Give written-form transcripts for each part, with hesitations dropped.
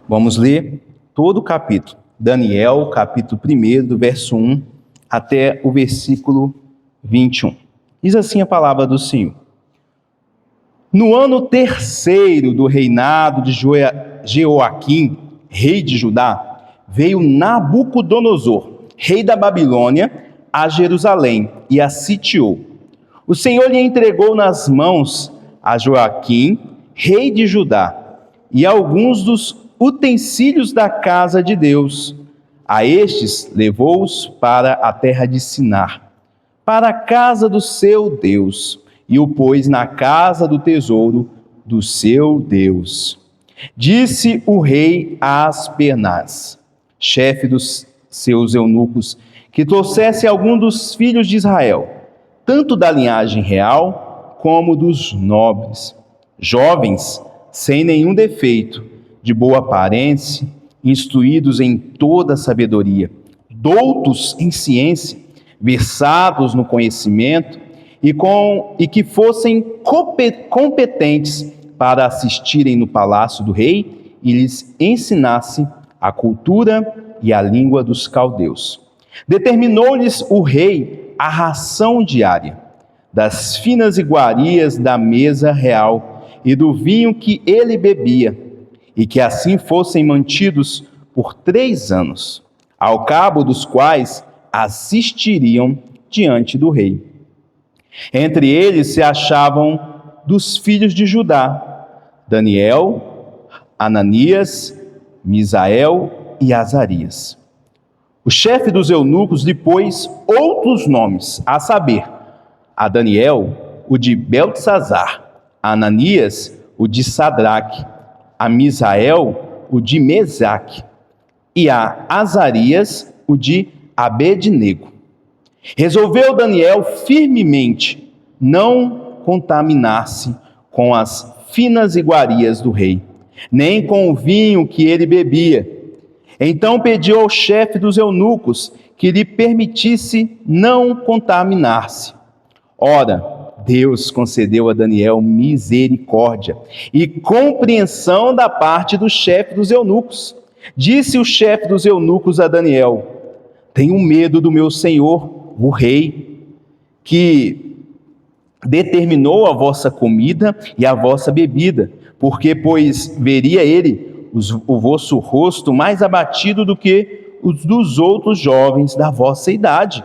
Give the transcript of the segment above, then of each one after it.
Vamos ler todo o capítulo. Daniel, capítulo 1, do verso 1 até o versículo 21. Diz assim a palavra do Senhor. No ano terceiro do reinado de Jeoaquim, rei de Judá, veio Nabucodonosor, rei da Babilônia, a Jerusalém e a sitiou. O Senhor lhe entregou nas mãos a Joaquim, rei de Judá, e alguns dos utensílios da casa de Deus. A estes levou-os para a terra de Sinar, para a casa do seu Deus, e o pôs na casa do tesouro do seu Deus. Disse o rei a Aspenaz, chefe dos seus eunucos, que trouxesse algum dos filhos de Israel, tanto da linhagem real como dos nobres, jovens, sem nenhum defeito, de boa aparência, instruídos em toda sabedoria, doutos em ciência, versados no conhecimento, e que fossem competentes para assistirem no palácio do rei e lhes ensinasse a cultura e a língua dos caldeus. Determinou-lhes o rei a ração diária, das finas iguarias da mesa real e do vinho que ele bebia, e que assim fossem mantidos por 3 anos, ao cabo dos quais assistiriam diante do rei. Entre eles se achavam dos filhos de Judá, Daniel, Ananias, Misael e Azarias. O chefe dos eunucos lhe pôs outros nomes, a saber, a Daniel, o de Beltesazar, a Ananias, o de Sadraque, a Misael, o de Mesaque, e a Azarias, o de Abednego. Resolveu Daniel firmemente não contaminar-se com as finas iguarias do rei, nem com o vinho que ele bebia. Então pediu ao chefe dos eunucos que lhe permitisse não contaminar-se. Ora, Deus concedeu a Daniel misericórdia e compreensão da parte do chefe dos eunucos. Disse o chefe dos eunucos a Daniel: tenho medo do meu senhor, o rei, que determinou a vossa comida e a vossa bebida, porque, pois, veria ele o vosso rosto mais abatido do que os dos outros jovens da vossa idade.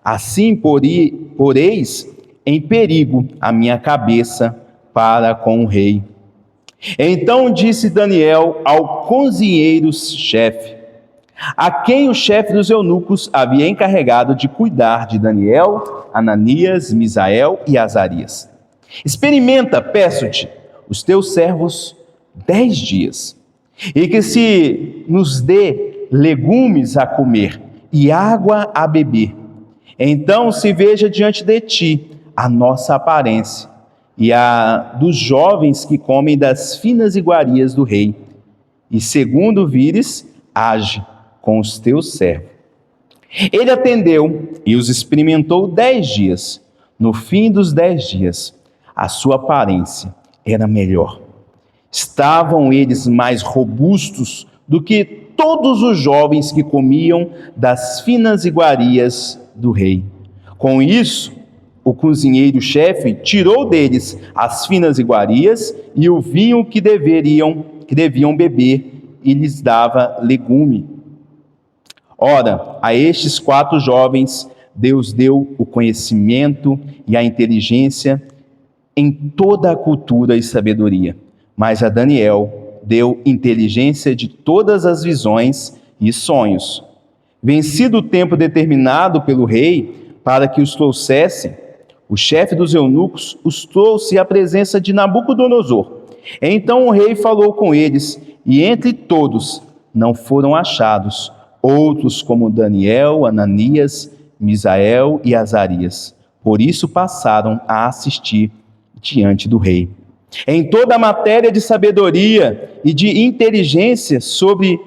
Assim, poreis em perigo a minha cabeça para com o rei. Então disse Daniel ao cozinheiro-chefe, a quem o chefe dos eunucos havia encarregado de cuidar de Daniel, Ananias, Misael e Azarias: experimenta, peço-te, os teus servos 10 dias, e que se nos dê legumes a comer e água a beber. Então se veja diante de ti a nossa aparência e a dos jovens que comem das finas iguarias do rei, e segundo vires, age com os teus servos. Ele atendeu e os experimentou 10 dias. No fim dos 10 dias, a sua aparência era melhor. Estavam eles mais robustos do que todos os jovens que comiam das finas iguarias do rei. Com isso, o cozinheiro-chefe tirou deles as finas iguarias e o vinho que deviam beber, e lhes dava legume. Ora, a estes 4 jovens, Deus deu o conhecimento e a inteligência em toda a cultura e sabedoria. Mas a Daniel deu inteligência de todas as visões e sonhos. Vencido o tempo determinado pelo rei para que os trouxesse, o chefe dos eunucos os trouxe à presença de Nabucodonosor. Então o rei falou com eles, e entre todos não foram achados outros como Daniel, Ananias, Misael e Azarias. Por isso passaram a assistir diante do rei. Em toda a matéria de sabedoria e de inteligência sobre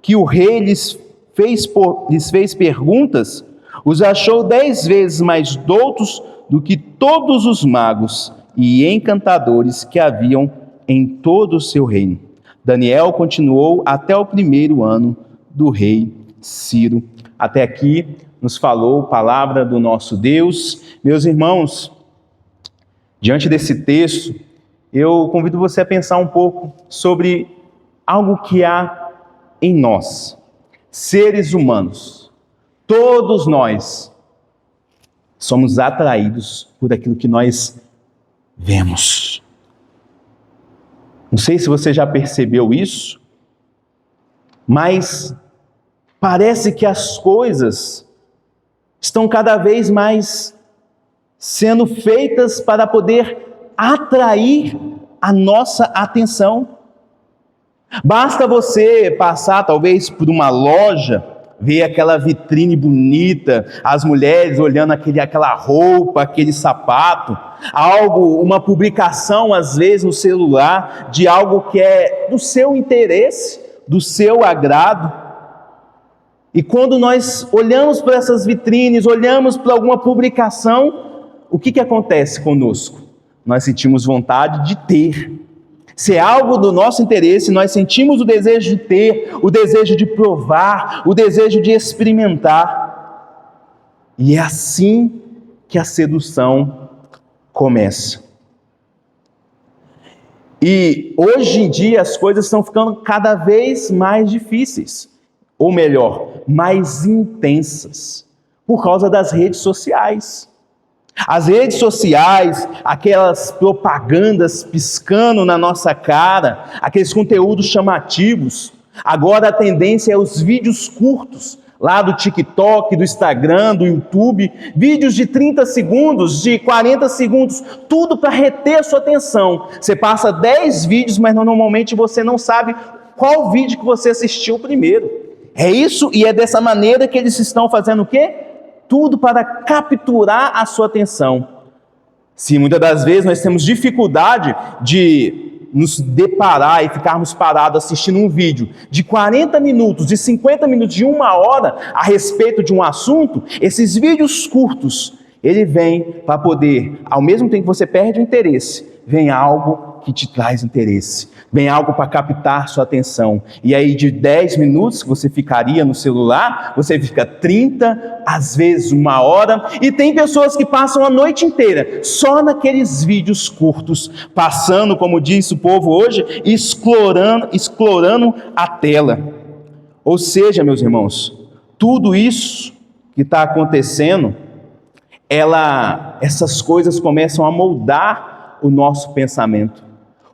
que o rei lhes fez perguntas, os achou 10 vezes mais doutos do que todos os magos e encantadores que haviam em todo o seu reino. Daniel continuou até o 1º ano do rei Ciro. Até aqui nos falou a palavra do nosso Deus. Meus irmãos, diante desse texto, eu convido você a pensar um pouco sobre algo que há em nós, seres humanos. Todos nós somos atraídos por aquilo que nós vemos. Não sei se você já percebeu isso, mas parece que as coisas estão cada vez mais sendo feitas para poder atrair a nossa atenção. Basta você passar talvez por uma loja, ver aquela vitrine bonita, as mulheres olhando aquela roupa, aquele sapato, uma publicação às vezes no celular de algo que é do seu interesse, do seu agrado. E quando nós olhamos para essas vitrines, olhamos para alguma publicação, o que acontece conosco? Nós sentimos vontade de ter. Se é algo do nosso interesse, nós sentimos o desejo de ter, o desejo de provar, o desejo de experimentar. E é assim que a sedução começa. E hoje em dia as coisas estão ficando cada vez mais difíceis, ou melhor, mais intensas, por causa das redes sociais. As redes sociais, aquelas propagandas piscando na nossa cara, aqueles conteúdos chamativos. Agora a tendência é os vídeos curtos, lá do TikTok, do Instagram, do YouTube, vídeos de 30 segundos, de 40 segundos, tudo para reter a sua atenção. Você passa 10 vídeos, mas normalmente você não sabe qual vídeo que você assistiu primeiro. É isso, e é dessa maneira que eles estão fazendo o quê? Tudo para capturar a sua atenção. Se muitas das vezes nós temos dificuldade de nos deparar e ficarmos parados assistindo um vídeo de 40 minutos, de 50 minutos, de 1 hora a respeito de um assunto, esses vídeos curtos, ele vem para poder, ao mesmo tempo que você perde o interesse, vem algo que te traz interesse, vem algo para captar sua atenção. E aí de 10 minutos que você ficaria no celular, você fica 30, às vezes 1 hora, e tem pessoas que passam a noite inteira só naqueles vídeos curtos, passando, como diz o povo hoje, explorando a tela. Ou seja, meus irmãos, tudo isso que está acontecendo, essas coisas começam a moldar o nosso pensamento,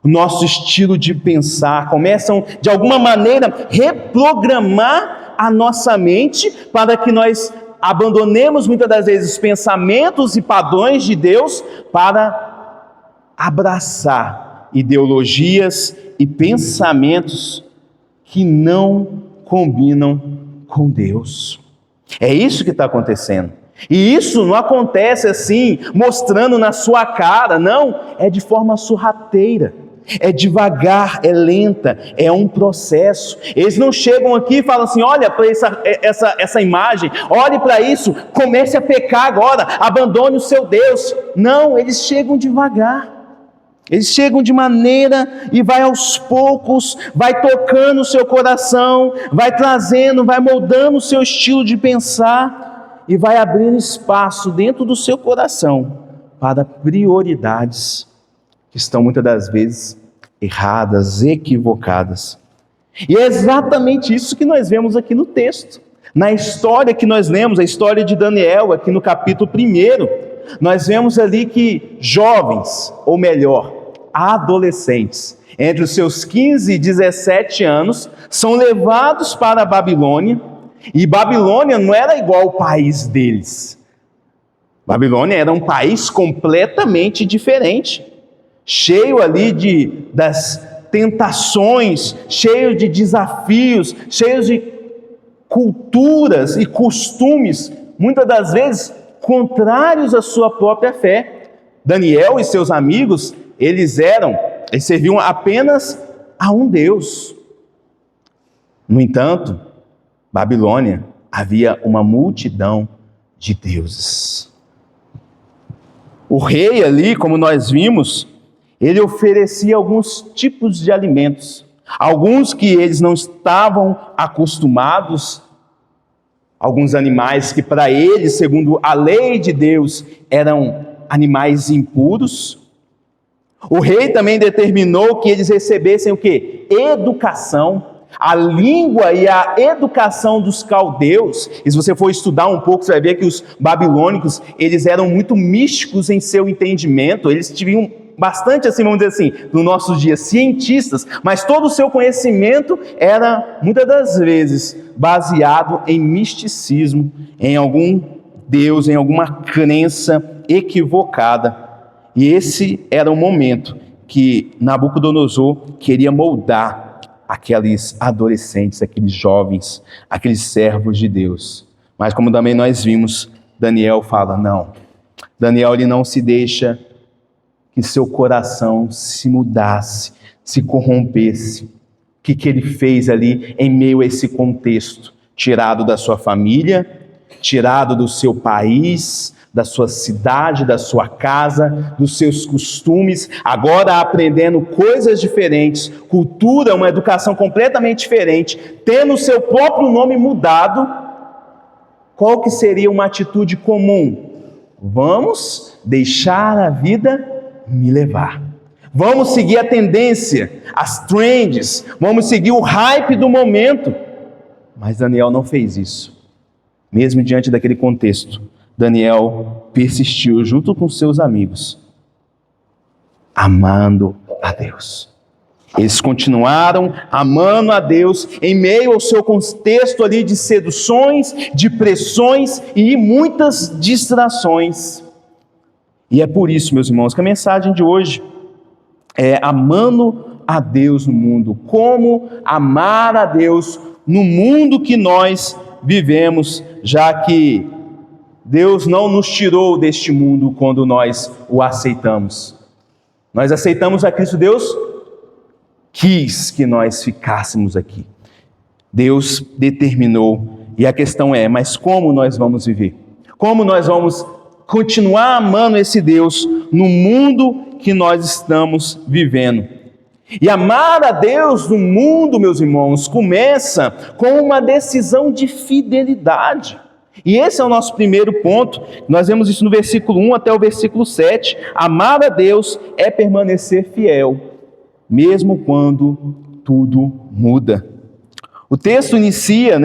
o nosso estilo de pensar, começam de alguma maneira reprogramar a nossa mente para que nós abandonemos muitas das vezes os pensamentos e padrões de Deus para abraçar ideologias e pensamentos que não combinam com Deus. É isso que está acontecendo. E isso não acontece assim, mostrando na sua cara, não, é de forma sorrateira, é devagar, é lenta, é um processo. Eles não chegam aqui e falam assim, olha para essa imagem, olhe para isso, comece a pecar agora, abandone o seu Deus. Não, eles chegam devagar. Eles chegam de maneira e vai aos poucos, vai tocando o seu coração, vai trazendo, vai moldando o seu estilo de pensar, e vai abrindo espaço dentro do seu coração para prioridades que estão muitas das vezes erradas, equivocadas. E é exatamente isso que nós vemos aqui no texto. Na história que nós lemos, a história de Daniel, aqui no capítulo 1, nós vemos ali que jovens, ou melhor, adolescentes, entre os seus 15 e 17 anos, são levados para a Babilônia. E Babilônia não era igual ao país deles. Babilônia era um país completamente diferente, cheio ali das tentações, cheio de desafios, cheio de culturas e costumes, muitas das vezes contrários à sua própria fé. Daniel e seus amigos, eles serviam apenas a um Deus. No entanto, Babilônia havia uma multidão de deuses. O rei ali, como nós vimos, ele oferecia alguns tipos de alimentos, Alguns que eles não estavam acostumados, alguns animais que para eles, segundo a lei de Deus, eram animais impuros. O rei também determinou que eles recebessem o quê? Educação. A língua e a educação dos caldeus, e se você for estudar um pouco, você vai ver que os babilônicos, eles eram muito místicos em seu entendimento, eles tinham bastante, assim, vamos dizer assim, no nossos dias, cientistas, mas todo o seu conhecimento era, muitas das vezes, baseado em misticismo, em algum Deus, em alguma crença equivocada. E esse era o momento que Nabucodonosor queria moldar aqueles adolescentes, aqueles jovens, aqueles servos de Deus. Mas como também nós vimos, Daniel fala, não. Daniel, ele não se deixa que seu coração se mudasse, se corrompesse. O que ele fez ali em meio a esse contexto? Tirado da sua família, tirado do seu país, da sua cidade, da sua casa, dos seus costumes, agora aprendendo coisas diferentes, cultura, uma educação completamente diferente, tendo o seu próprio nome mudado. Qual que seria uma atitude comum? Vamos deixar a vida me levar. Vamos seguir a tendência, as trends, vamos seguir o hype do momento. Mas Daniel não fez isso. Mesmo diante daquele contexto, Daniel persistiu junto com seus amigos, amando a Deus. Eles continuaram amando a Deus em meio ao seu contexto ali de seduções, de pressões e muitas distrações. E é por isso, meus irmãos, que a mensagem de hoje é amando a Deus no mundo. Como amar a Deus no mundo que nós vivemos, já que Deus não nos tirou deste mundo quando nós o aceitamos. Nós aceitamos a Cristo, Deus quis que nós ficássemos aqui. Deus determinou. E a questão é, mas como nós vamos viver? Como nós vamos continuar amando esse Deus no mundo que nós estamos vivendo? E amar a Deus no mundo, meus irmãos, começa com uma decisão de fidelidade. E esse é o nosso primeiro ponto. Nós vemos isso no versículo 1 até o versículo 7. Amar a Deus é permanecer fiel, mesmo quando tudo muda. O texto inicia,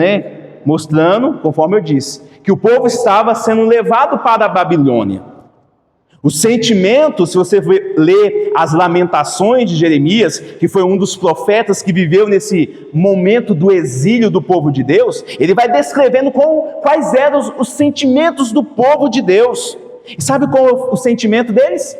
mostrando, conforme eu disse, que o povo estava sendo levado para a Babilônia. O sentimento, se você ler as Lamentações de Jeremias, que foi um dos profetas que viveu nesse momento do exílio do povo de Deus, ele vai descrevendo quais eram os sentimentos do povo de Deus. E sabe qual é o sentimento deles?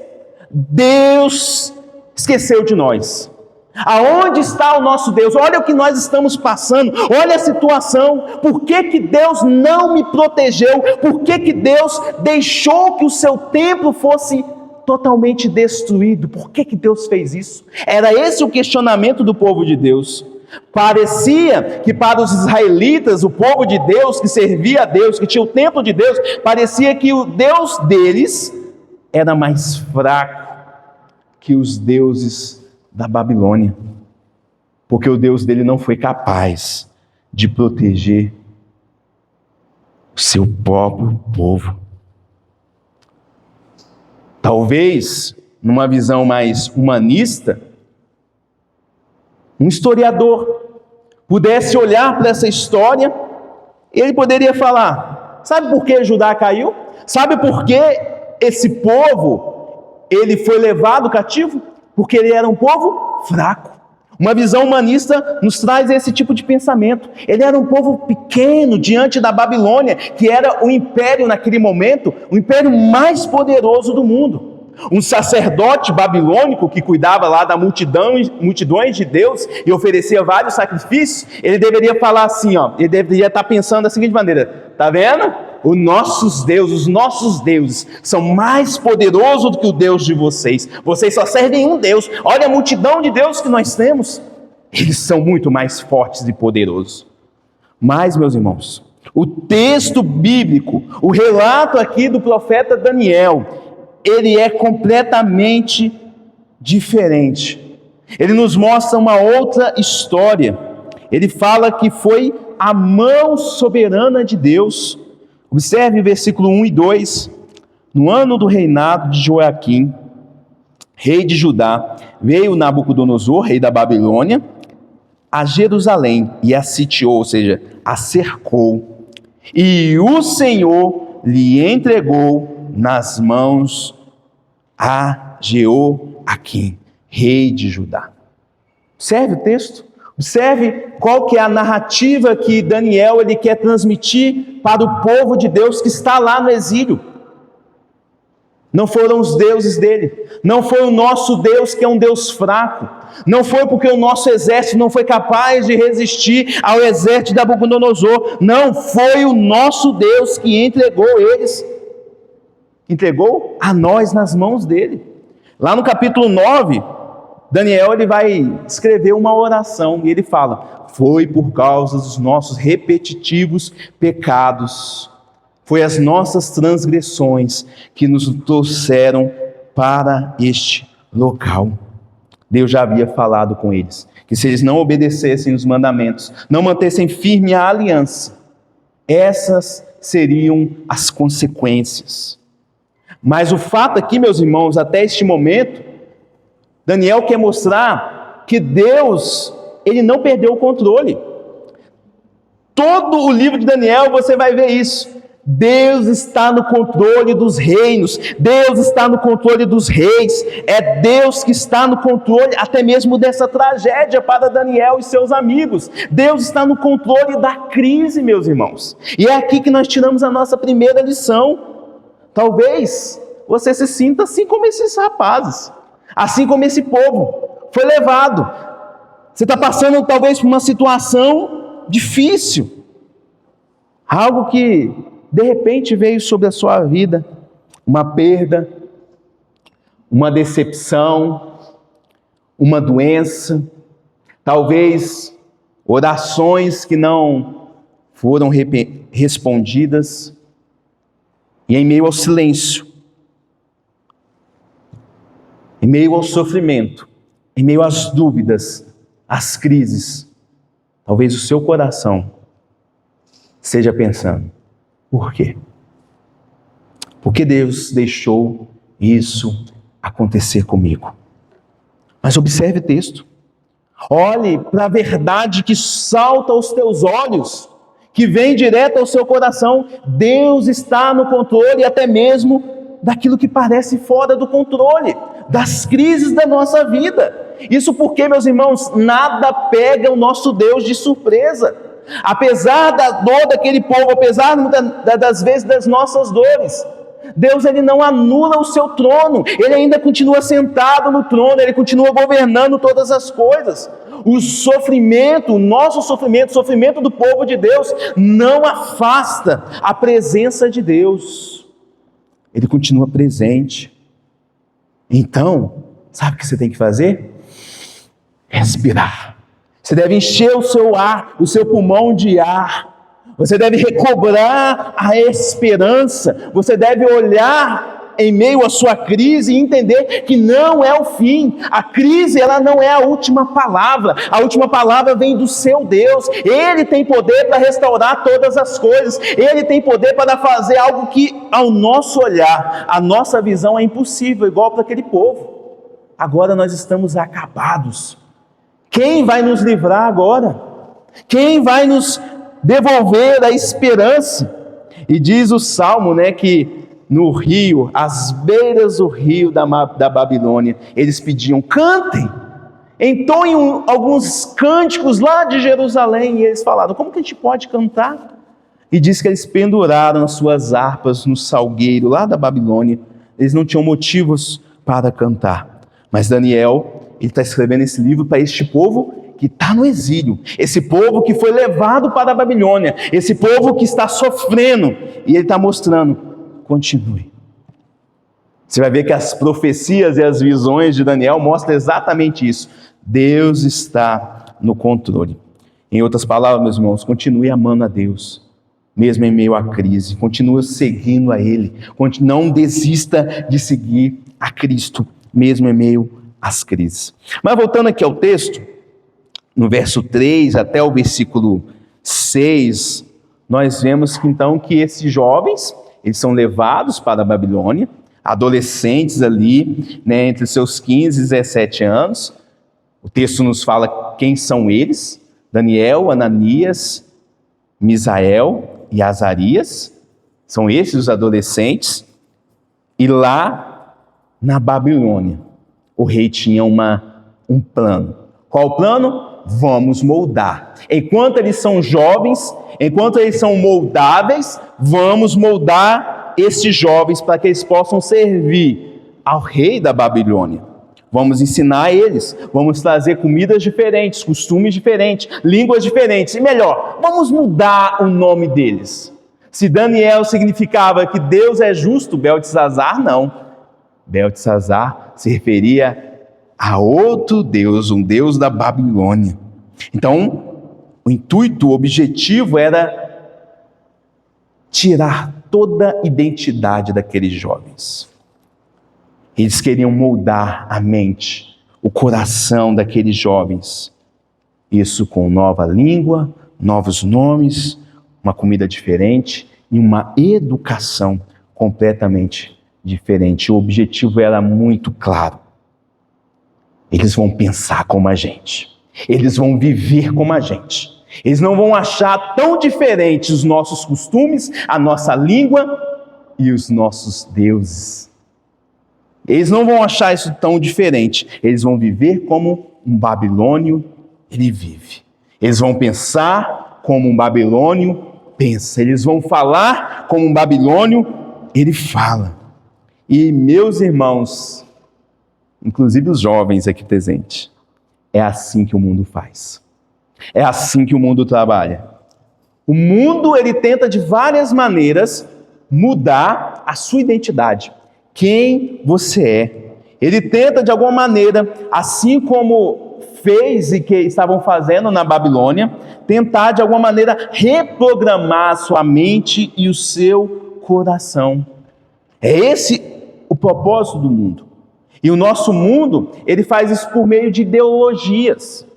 Deus esqueceu de nós. Aonde está o nosso Deus? Olha o que nós estamos passando, olha a situação. Por que Deus não me protegeu? Por que Deus deixou que o seu templo fosse totalmente destruído? Por que Deus fez isso? Era esse o questionamento do povo de Deus. Parecia que para os israelitas, o povo de Deus, que servia a Deus, que tinha o templo de Deus, parecia que o Deus deles era mais fraco que os deuses da Babilônia, porque o Deus dele não foi capaz de proteger o seu próprio povo. Talvez, numa visão mais humanista, um historiador pudesse olhar para essa história e ele poderia falar, sabe por que Judá caiu? Sabe por que esse povo ele foi levado cativo? Porque ele era um povo fraco. Uma visão humanista nos traz esse tipo de pensamento. Ele era um povo pequeno diante da Babilônia, que era o império naquele momento, o império mais poderoso do mundo. Um sacerdote babilônico que cuidava lá da multidões de Deus e oferecia vários sacrifícios, ele deveria falar assim, ele deveria estar pensando da seguinte maneira, tá vendo? Os nossos deuses são mais poderosos do que o Deus de vocês. Vocês só servem um Deus. Olha a multidão de deuses que nós temos. Eles são muito mais fortes e poderosos. Mas, meus irmãos, o texto bíblico, o relato aqui do profeta Daniel, ele é completamente diferente. Ele nos mostra uma outra história. Ele fala que foi a mão soberana de Deus. Observe o versículo 1 e 2. No ano do reinado de Joaquim, rei de Judá, veio Nabucodonosor, rei da Babilônia, a Jerusalém e a sitiou, ou seja, a cercou. E o Senhor lhe entregou nas mãos a Jeoaquim, rei de Judá. Observe o texto. Observe qual que é a narrativa que Daniel ele quer transmitir para o povo de Deus que está lá no exílio. Não foram os deuses dele, não foi o nosso Deus que é um Deus fraco, não foi porque o nosso exército não foi capaz de resistir ao exército de Nabucodonosor, não, foi o nosso Deus que entregou eles, entregou a nós nas mãos dele. Lá no capítulo 9, Daniel ele vai escrever uma oração e ele fala: foi por causa dos nossos repetitivos pecados, foi as nossas transgressões que nos trouxeram para este local. Deus já havia falado com eles, que se eles não obedecessem os mandamentos, não mantessem firme a aliança, essas seriam as consequências. Mas o fato aqui, meus irmãos, até este momento, Daniel quer mostrar que Deus, ele não perdeu o controle. Todo o livro de Daniel você vai ver isso. Deus está no controle dos reinos, Deus está no controle dos reis, é Deus que está no controle até mesmo dessa tragédia para Daniel e seus amigos. Deus está no controle da crise, meus irmãos. E é aqui que nós tiramos a nossa primeira lição. Talvez você se sinta assim como esses rapazes, assim como esse povo foi levado. Você está passando talvez por uma situação difícil, algo que de repente veio sobre a sua vida, uma perda, uma decepção, uma doença, talvez orações que não foram respondidas, e em meio ao silêncio, em meio ao sofrimento, em meio às dúvidas, às crises, talvez o seu coração esteja pensando: por quê? Por que Deus deixou isso acontecer comigo? Mas observe o texto. Olhe para a verdade que salta aos teus olhos, que vem direto ao seu coração. Deus está no controle até mesmo daquilo que parece fora do controle, das crises da nossa vida. Isso porque, meus irmãos, nada pega o nosso Deus de surpresa. Apesar da dor daquele povo, apesar das vezes das nossas dores, Deus ele não anula o seu trono, ele ainda continua sentado no trono, ele continua governando todas as coisas. O sofrimento, o nosso sofrimento, o sofrimento do povo de Deus não afasta a presença de Deus, ele continua presente. Então, sabe o que você tem que fazer? Respirar. Você deve encher o seu ar, o seu pulmão de ar. Você deve recobrar a esperança. Você deve olhar em meio à sua crise e entender que não é o fim. A crise, ela não é a última palavra. A última palavra vem do seu Deus. Ele tem poder para restaurar todas as coisas. Ele tem poder para fazer algo que, ao nosso olhar, a nossa visão é impossível, igual para aquele povo. Agora nós estamos acabados. Quem vai nos livrar agora? Quem vai nos devolver a esperança? E diz o Salmo, que no rio, às beiras do rio da Babilônia, eles pediam: cantem, entoem alguns cânticos lá de Jerusalém. E eles falaram: como que a gente pode cantar? E diz que eles penduraram as suas harpas no salgueiro lá da Babilônia. Eles não tinham motivos para cantar. Mas Daniel, ele está escrevendo esse livro para este povo que está no exílio, esse povo que foi levado para a Babilônia, esse povo que está sofrendo, e ele está mostrando: continue. Você vai ver que as profecias e as visões de Daniel mostram exatamente isso. Deus está no controle. Em outras palavras, meus irmãos, continue amando a Deus, mesmo em meio à crise, continue seguindo a Ele, não desista de seguir a Cristo, mesmo em meio as crises. Mas voltando aqui ao texto, no verso 3 até o versículo 6, nós vemos que então que esses jovens, eles são levados para a Babilônia, adolescentes ali, né, entre seus 15 e 17 anos. O texto nos fala quem são eles: Daniel, Ananias, Misael e Azarias. São esses os adolescentes. E lá na Babilônia, o rei tinha um plano. Qual o plano? Vamos moldar. Enquanto eles são jovens, enquanto eles são moldáveis, vamos moldar esses jovens para que eles possam servir ao rei da Babilônia. Vamos ensinar eles, vamos trazer comidas diferentes, costumes diferentes, línguas diferentes. E melhor, vamos mudar o nome deles. Se Daniel significava que Deus é justo, Beltesazar não. Beltesazar se referia a outro Deus, um Deus da Babilônia. Então, o intuito, o objetivo era tirar toda a identidade daqueles jovens. Eles queriam moldar a mente, o coração daqueles jovens. Isso com nova língua, novos nomes, uma comida diferente e uma educação completamente diferente. O objetivo era muito claro. Eles vão pensar como a gente. Eles vão viver como a gente. Eles não vão achar tão diferentes os nossos costumes, a nossa língua e os nossos deuses. Eles não vão achar isso tão diferente. Eles vão viver como um babilônio ele vive. Eles vão pensar como um babilônio pensa. Eles vão falar como um babilônio ele fala. E meus irmãos, inclusive os jovens aqui presentes, é assim que o mundo faz. É assim que o mundo trabalha. O mundo, ele tenta de várias maneiras mudar a sua identidade. Quem você é. Ele tenta de alguma maneira, assim como fez e que estavam fazendo na Babilônia, tentar de alguma maneira reprogramar a sua mente e o seu coração. É esse o propósito do mundo. E o nosso mundo, ele faz isso por meio de ideologias.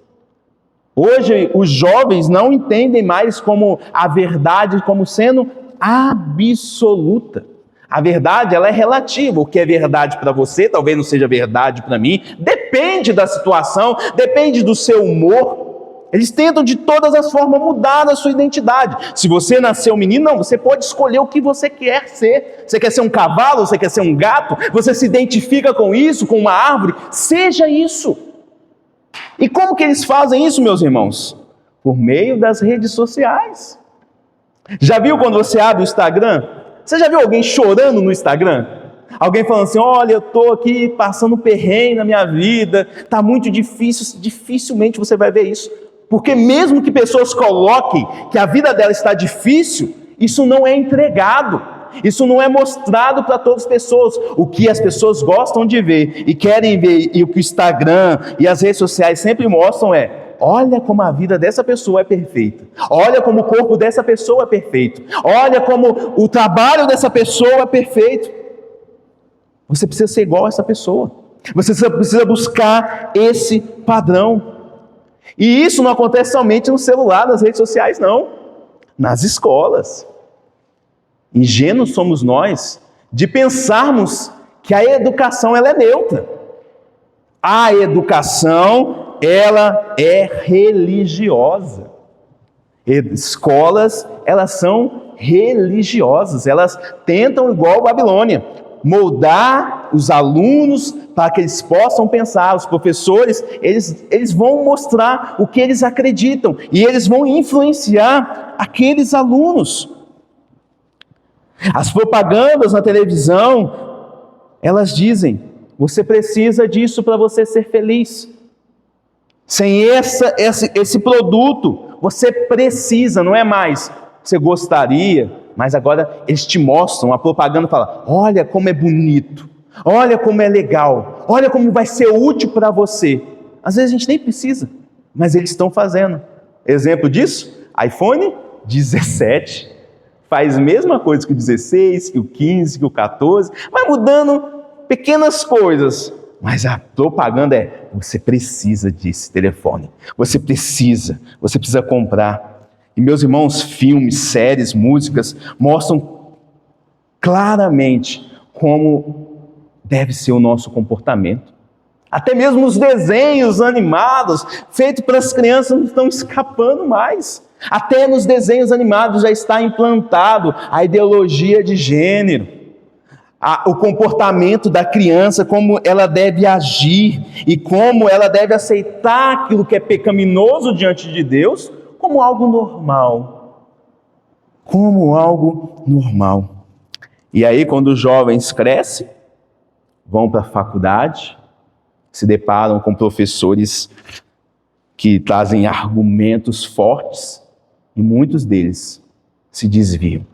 Hoje, os jovens não entendem mais como a verdade como sendo absoluta. A verdade, ela é relativa. O que é verdade para você, talvez não seja verdade para mim. Depende da situação, depende do seu humor. Eles tentam de todas as formas mudar a sua identidade. Se você nasceu menino, não, você pode escolher o que você quer ser. Você quer ser um cavalo, você quer ser um gato, você se identifica com isso, com uma árvore, seja isso. E como que eles fazem isso, meus irmãos? Por meio das redes sociais. Já viu quando você abre o Instagram? Você já viu alguém chorando no Instagram? Alguém falando assim, olha, eu estou aqui passando perrengue na minha vida, está muito difícil. Dificilmente você vai ver isso. Porque mesmo que pessoas coloquem que a vida dela está difícil, isso não é entregado. Isso não é mostrado para todas as pessoas. O que as pessoas gostam de ver e querem ver, e o que o Instagram e as redes sociais sempre mostram é: olha como a vida dessa pessoa é perfeita. Olha como o corpo dessa pessoa é perfeito. Olha como o trabalho dessa pessoa é perfeito. Você precisa ser igual a essa pessoa. Você precisa buscar esse padrão. E isso não acontece somente no celular, nas redes sociais, não. Nas escolas. Ingênuos somos nós de pensarmos que a educação ela é neutra. A educação ela é religiosa. Escolas, elas são religiosas. Elas tentam, igual a Babilônia, moldar os alunos para que eles possam pensar. Os professores, eles vão mostrar o que eles acreditam e eles vão influenciar aqueles alunos. As propagandas na televisão, elas dizem: você precisa disso para você ser feliz. Sem esse produto, você precisa, não é mais você gostaria, mas agora eles te mostram, a propaganda fala: olha como é bonito, olha como é legal, olha como vai ser útil para você. Às vezes a gente nem precisa, mas eles estão fazendo. Exemplo disso, iPhone 17. Faz a mesma coisa que o 16, que o 15, que o 14, vai mudando pequenas coisas, mas a propaganda é: você precisa desse telefone, você precisa comprar. E meus irmãos, filmes, séries, músicas mostram claramente como deve ser o nosso comportamento. Até mesmo os desenhos animados feitos para as crianças não estão escapando mais. Até nos desenhos animados já está implantado a ideologia de gênero, o comportamento da criança, como ela deve agir e como ela deve aceitar aquilo que é pecaminoso diante de Deus como algo normal. Como algo normal. E aí, quando os jovens crescem, vão para a faculdade, se deparam com professores que trazem argumentos fortes e muitos deles se desviam.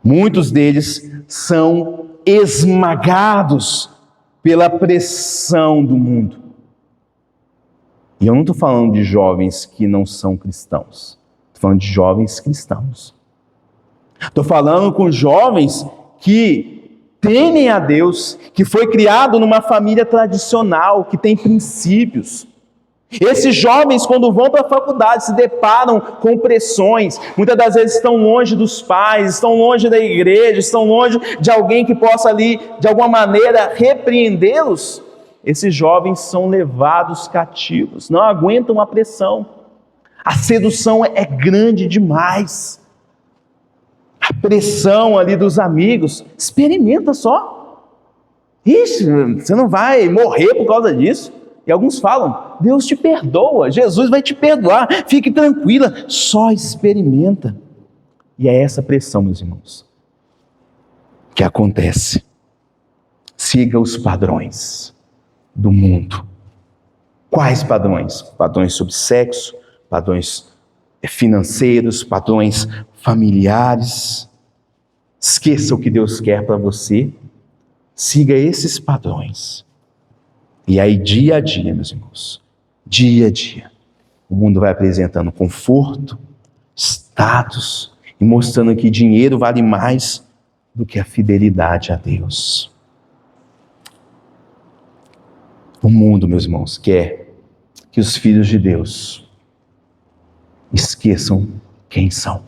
Muitos deles são esmagados pela pressão do mundo. E eu não estou falando de jovens que não são cristãos. Estou falando de jovens cristãos. Estou falando com jovens que temem a Deus, que foi criado numa família tradicional, que tem princípios. Esses jovens, quando vão para a faculdade, se deparam com pressões, muitas das vezes estão longe dos pais, estão longe da igreja, estão longe de alguém que possa ali, de alguma maneira, repreendê-los. Esses jovens são levados cativos, não aguentam a pressão. A sedução é grande demais. A pressão ali dos amigos, experimenta só. Ixi, você não vai morrer por causa disso. E alguns falam: Deus te perdoa, Jesus vai te perdoar, fique tranquila, só experimenta. E é essa pressão, meus irmãos, que acontece. Siga os padrões do mundo. Quais padrões? Padrões sobre sexo, padrões financeiros, padrões familiares. Esqueça o que Deus quer para você. Siga esses padrões. E aí, dia a dia, meus irmãos, dia a dia, o mundo vai apresentando conforto, status, e mostrando que dinheiro vale mais do que a fidelidade a Deus. O mundo, meus irmãos, quer que os filhos de Deus esqueçam quem são.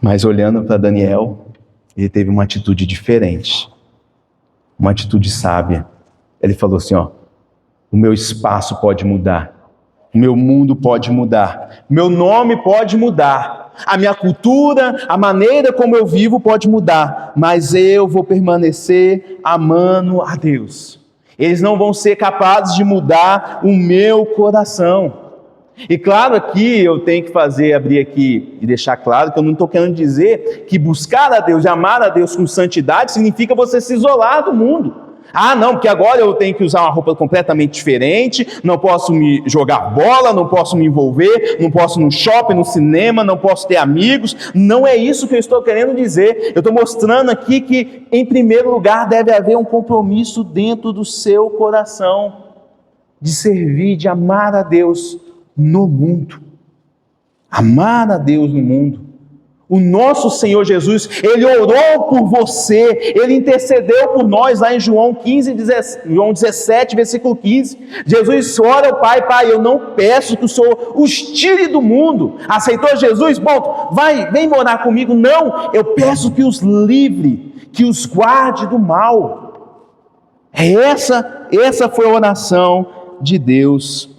Mas olhando para Daniel, ele teve uma atitude diferente. Uma atitude sábia. Ele falou assim: o meu espaço pode mudar, o meu mundo pode mudar, meu nome pode mudar, a minha cultura, a maneira como eu vivo pode mudar, mas eu vou permanecer amando a Deus. Eles não vão ser capazes de mudar o meu coração. E claro, aqui eu tenho que abrir aqui e deixar claro que eu não estou querendo dizer que buscar a Deus e amar a Deus com santidade significa você se isolar do mundo. Ah, não, porque agora eu tenho que usar uma roupa completamente diferente, não posso me jogar bola, não posso me envolver, não posso ir no shopping, no cinema, não posso ter amigos. Não é isso que eu estou querendo dizer. Eu estou mostrando aqui que, em primeiro lugar, deve haver um compromisso dentro do seu coração de servir, de amar a Deus no mundo. Amar a Deus no mundo. O nosso Senhor Jesus, Ele orou por você, Ele intercedeu por nós lá em João 17, versículo 15. Jesus ora ao Pai: Pai, eu não peço que o Senhor os tire do mundo. Aceitou Jesus? Bom, vem morar comigo. Não, eu peço que os livre, que os guarde do mal. Essa foi a oração de Deus.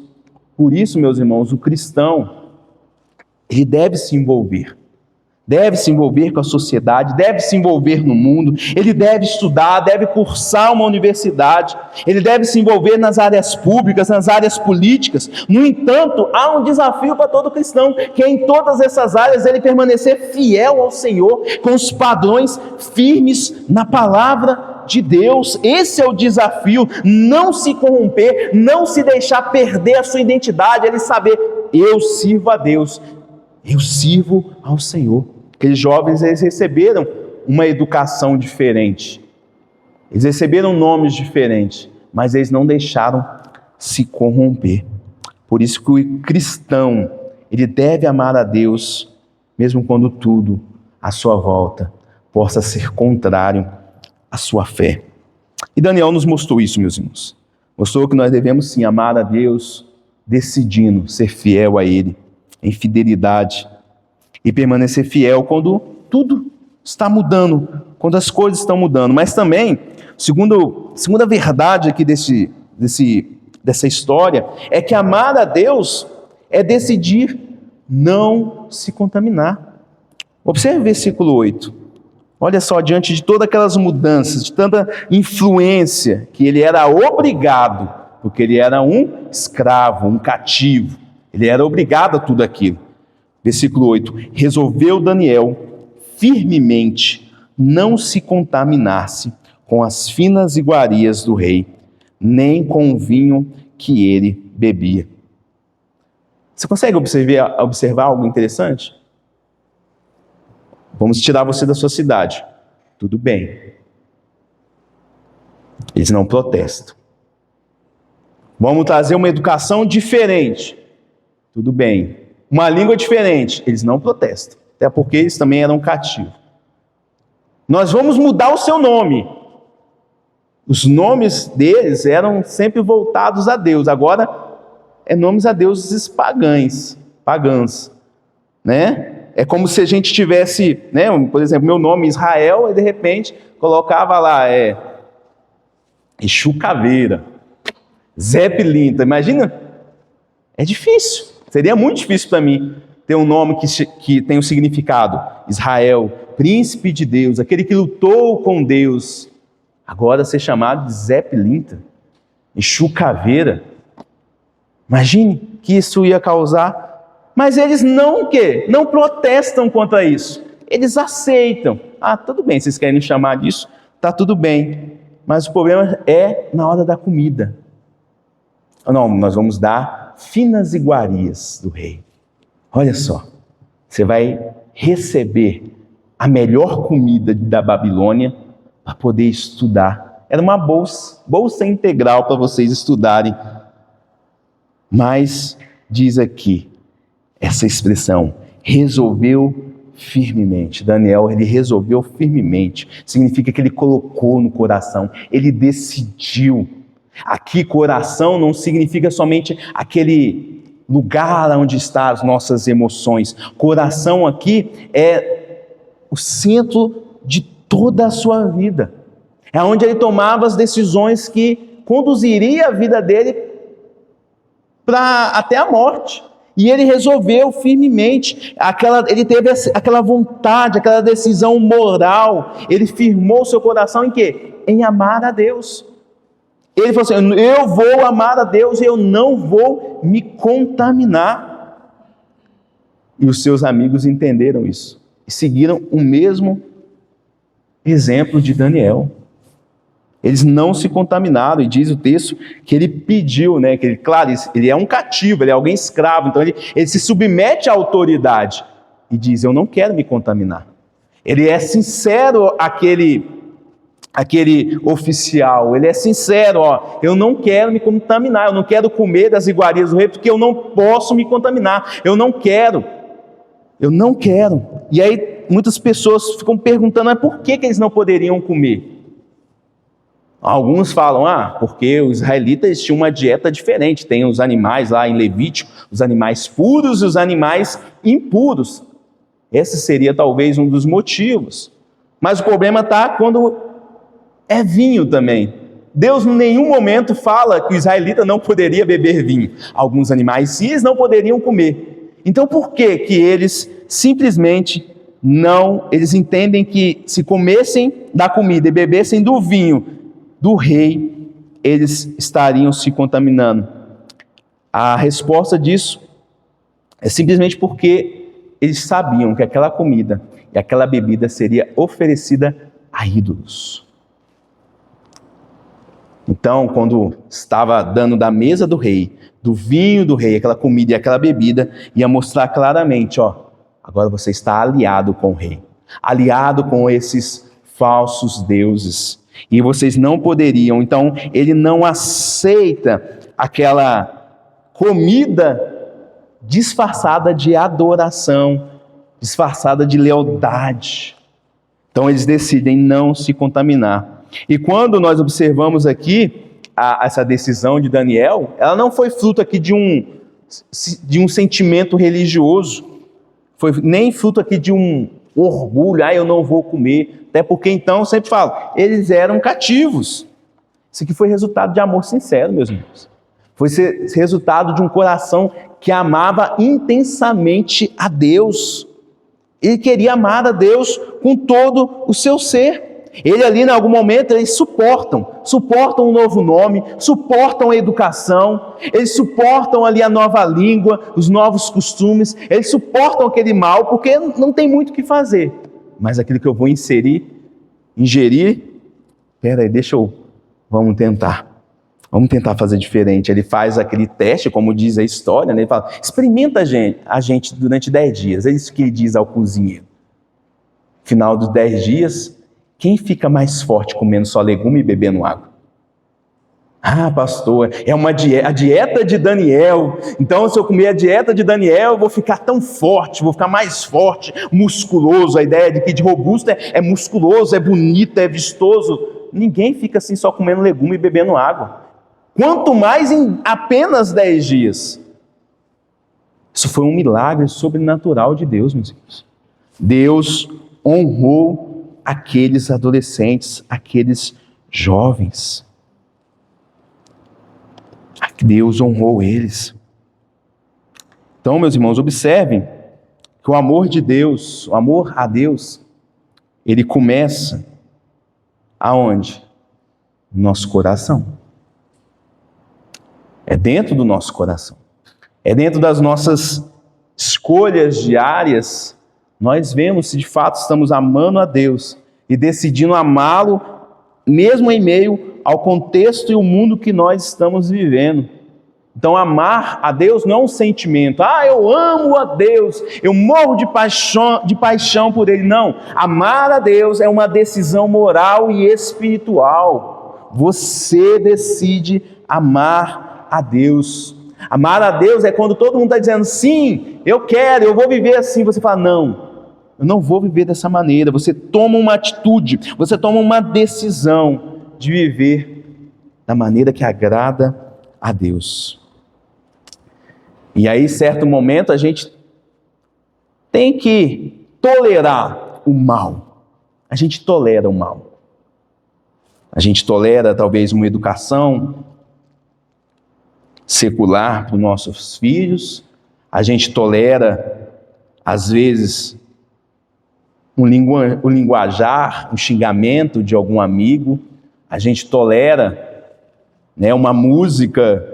Por isso, meus irmãos, o cristão, ele deve se envolver com a sociedade, deve se envolver no mundo, ele deve estudar, deve cursar uma universidade, ele deve se envolver nas áreas públicas, nas áreas políticas. No entanto, há um desafio para todo cristão, que é em todas essas áreas ele permanecer fiel ao Senhor, com os padrões firmes na palavra de Deus. Esse é o desafio, não se corromper, não se deixar perder a sua identidade, ele saber: eu sirvo a Deus, eu sirvo ao Senhor. Aqueles jovens, eles receberam uma educação diferente, eles receberam nomes diferentes, mas eles não deixaram se corromper. Por isso que o cristão, ele deve amar a Deus, mesmo quando tudo à sua volta possa ser contrário à sua fé. E Daniel nos mostrou isso, meus irmãos. Mostrou que nós devemos sim amar a Deus, decidindo ser fiel a Ele, em fidelidade, e permanecer fiel quando tudo está mudando, quando as coisas estão mudando. Mas também, segunda verdade aqui dessa história, é que amar a Deus é decidir não se contaminar. Observe o versículo 8. Olha só, diante de todas aquelas mudanças, de tanta influência, que ele era obrigado, porque ele era um escravo, um cativo, ele era obrigado a tudo aquilo. Versículo 8, resolveu Daniel firmemente não se contaminar-se com as finas iguarias do rei, nem com o vinho que ele bebia. Você consegue observar algo interessante? Vamos tirar você da sua cidade. Tudo bem. Eles não protestam. Vamos trazer uma educação diferente. Tudo bem. Uma língua diferente. Eles não protestam. Até porque eles também eram cativos. Nós vamos mudar o seu nome. Os nomes deles eram sempre voltados a Deus. Agora, é nomes a deuses pagãs, né? É como se a gente tivesse, né, por exemplo, meu nome Israel, e de repente colocava lá, Exu Caveira, Zé Pilintra, imagina? É difícil, seria muito difícil para mim ter um nome que tem o significado Israel, príncipe de Deus, aquele que lutou com Deus, agora ser chamado de Zé Pilintra, Exu Caveira. Imagine que isso ia causar. Mas eles não protestam contra isso. Eles aceitam. Ah, tudo bem, vocês querem nos chamar disso? Tá tudo bem. Mas o problema é na hora da comida. Não, nós vamos dar finas iguarias do rei. Olha só, você vai receber a melhor comida da Babilônia para poder estudar. Era uma bolsa integral para vocês estudarem. Mas diz aqui, essa expressão, resolveu firmemente. Daniel, ele resolveu firmemente. Significa que ele colocou no coração, ele decidiu. Aqui, coração não significa somente aquele lugar onde estão as nossas emoções. Coração aqui é o centro de toda a sua vida. É onde ele tomava as decisões que conduziria a vida dele até a morte. E ele resolveu firmemente, ele teve aquela vontade, aquela decisão moral, ele firmou seu coração em quê? Em amar a Deus. Ele falou assim, eu vou amar a Deus e eu não vou me contaminar. E os seus amigos entenderam isso, e seguiram o mesmo exemplo de Daniel. Eles não se contaminaram, e diz o texto que ele pediu, né? Que ele, claro, ele é um cativo, ele é alguém escravo, então ele se submete à autoridade e diz, eu não quero me contaminar. Ele é sincero, aquele oficial, ele é sincero, eu não quero me contaminar, eu não quero comer das iguarias do rei, porque eu não posso me contaminar, eu não quero. E aí muitas pessoas ficam perguntando, mas por que eles não poderiam comer? Alguns falam, porque os israelitas tinham uma dieta diferente, tem os animais lá em Levítico, os animais puros e os animais impuros. Esse seria talvez um dos motivos. Mas o problema está quando é vinho também. Deus em nenhum momento fala que o israelita não poderia beber vinho. Alguns animais sim, eles não poderiam comer. Então por que eles simplesmente não, eles entendem que se comessem da comida e bebessem do vinho do rei, eles estariam se contaminando? A resposta disso é simplesmente porque eles sabiam que aquela comida e aquela bebida seria oferecida a ídolos. Então, quando estava dando da mesa do rei, do vinho do rei, aquela comida e aquela bebida, ia mostrar claramente, agora você está aliado com o rei, aliado com esses falsos deuses. E vocês não poderiam, então ele não aceita aquela comida disfarçada de adoração, disfarçada de lealdade. Então eles decidem não se contaminar. E quando nós observamos aqui essa decisão de Daniel, ela não foi fruto aqui de um sentimento religioso, foi nem fruto aqui de um orgulho, eu não vou comer, até porque então, eu sempre falo, eles eram cativos. Isso aqui foi resultado de amor sincero, meus irmãos. Foi resultado de um coração que amava intensamente a Deus. Ele queria amar a Deus com todo o seu ser. Ele ali, em algum momento, eles suportam um novo nome, suportam a educação, eles suportam ali a nova língua, os novos costumes, eles suportam aquele mal, porque não tem muito o que fazer. Mas aquilo que eu vou ingerir, peraí, vamos tentar fazer diferente. Ele faz aquele teste, como diz a história, né? Ele fala, experimenta a gente durante 10 dias, é isso que ele diz ao cozinheiro. Final dos 10 dias, quem fica mais forte comendo só legume e bebendo água? Pastor, é a dieta de Daniel. Então, se eu comer a dieta de Daniel, eu vou ficar tão forte, vou ficar mais forte, musculoso. A ideia de que de robusto é musculoso, é bonito, é vistoso. Ninguém fica assim só comendo legume e bebendo água. Quanto mais em apenas 10 dias. Isso foi um milagre sobrenatural de Deus, meus irmãos. Deus honrou aqueles adolescentes, aqueles jovens. Deus honrou eles. Então, meus irmãos, observem que o amor de Deus, o amor a Deus, ele começa aonde? No nosso coração. É dentro do nosso coração. É dentro das nossas escolhas diárias. Nós vemos se de fato estamos amando a Deus e decidindo amá-lo, mesmo em meio ao contexto e o mundo que nós estamos vivendo. Então, amar a Deus não é um sentimento. Eu amo a Deus, eu morro de paixão por Ele. Não. Amar a Deus é uma decisão moral e espiritual. Você decide amar a Deus. Amar a Deus é quando todo mundo está dizendo, sim, eu quero, eu vou viver assim. Você fala, não, eu não vou viver dessa maneira. Você toma uma atitude, você toma uma decisão de viver da maneira que agrada a Deus. E aí, em certo momento, a gente tem que tolerar o mal. A gente tolera o mal. A gente tolera, talvez, uma educação secular para os nossos filhos. A gente tolera, às vezes, um linguajar, um xingamento de algum amigo. A gente tolera, uma música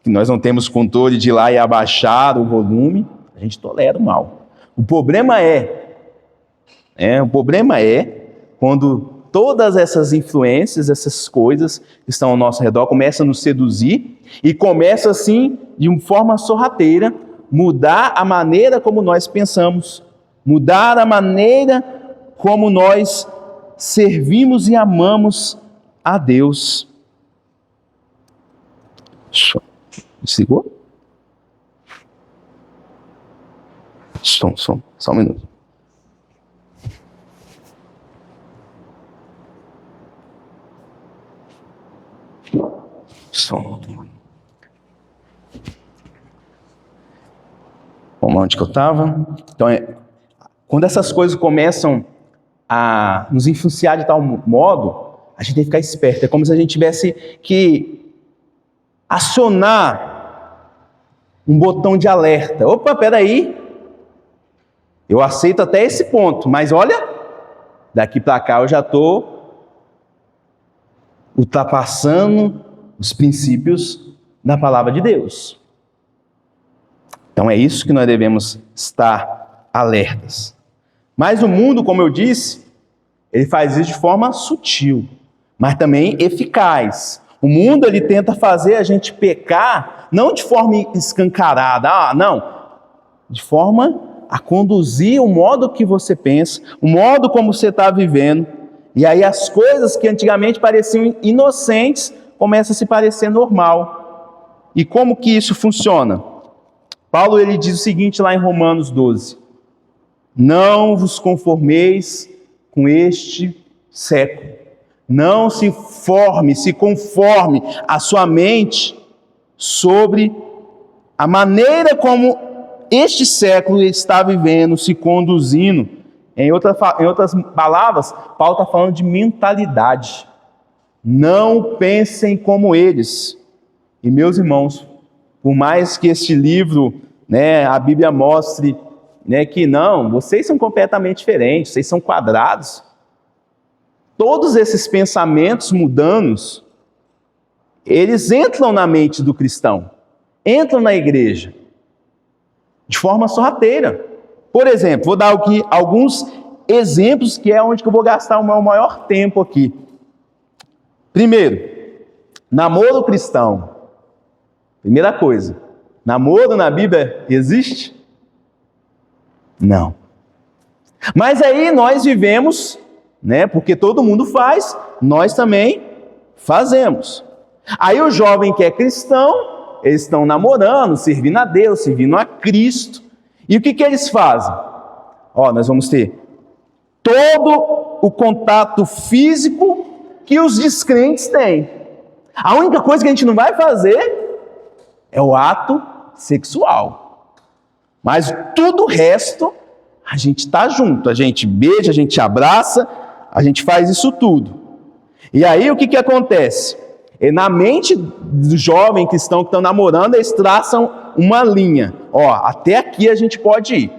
que nós não temos controle de ir lá e abaixar o volume. A gente tolera o mal. O problema é quando todas essas influências, essas coisas que estão ao nosso redor começam a nos seduzir e começam assim, de uma forma sorrateira, mudar a maneira como nós pensamos, mudar a maneira como nós servimos e amamos a Deus. Desligou? Só um minuto. Onde que eu estava? Então, quando essas coisas começam a nos influenciar de tal modo, a gente tem que ficar esperto. É como se a gente tivesse que acionar um botão de alerta. Opa, peraí. Eu aceito até esse ponto, mas olha, daqui para cá eu já estou ultrapassando os princípios da palavra de Deus. Então é isso que nós devemos estar alertas. Mas o mundo, como eu disse, ele faz isso de forma sutil, mas também eficaz. O mundo, ele tenta fazer a gente pecar, não de forma escancarada, não, de forma a conduzir o modo que você pensa, o modo como você está vivendo, e aí as coisas que antigamente pareciam inocentes, começam a se parecer normal. E como que isso funciona? Paulo, ele diz o seguinte lá em Romanos 12, não vos conformeis com este século, Não se conforme a sua mente sobre a maneira como este século está vivendo, se conduzindo. Em outras palavras, Paulo está falando de mentalidade. Não pensem como eles. E meus irmãos, por mais que este livro, a Bíblia mostre, que não, vocês são completamente diferentes, vocês são quadrados. Todos esses pensamentos mundanos, eles entram na mente do cristão, entram na igreja, de forma sorrateira. Por exemplo, vou dar aqui alguns exemplos que é onde que eu vou gastar o meu maior tempo aqui. Primeiro, namoro cristão. Primeira coisa, namoro na Bíblia existe? Não. Mas aí nós vivemos, porque todo mundo faz, nós também fazemos. Aí o jovem que é cristão, eles estão namorando, servindo a Deus, servindo a Cristo. E o que eles fazem? Nós vamos ter todo o contato físico que os descrentes têm. A única coisa que a gente não vai fazer é o ato sexual. Mas tudo o resto, a gente está junto. A gente beija, a gente abraça, a gente faz isso tudo. E aí o que acontece? Na mente do jovem cristão que estão namorando, eles traçam uma linha. Até aqui a gente pode ir.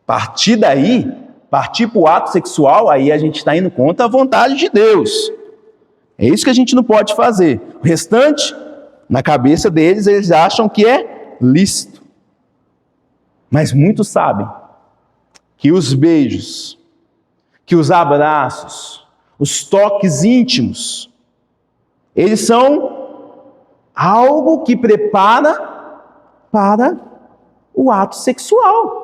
Partir daí, partir para o ato sexual, aí a gente está indo contra a vontade de Deus. É isso que a gente não pode fazer. O restante, na cabeça deles, eles acham que é lícito. Mas muitos sabem que os beijos, que os abraços, os toques íntimos, eles são algo que prepara para o ato sexual.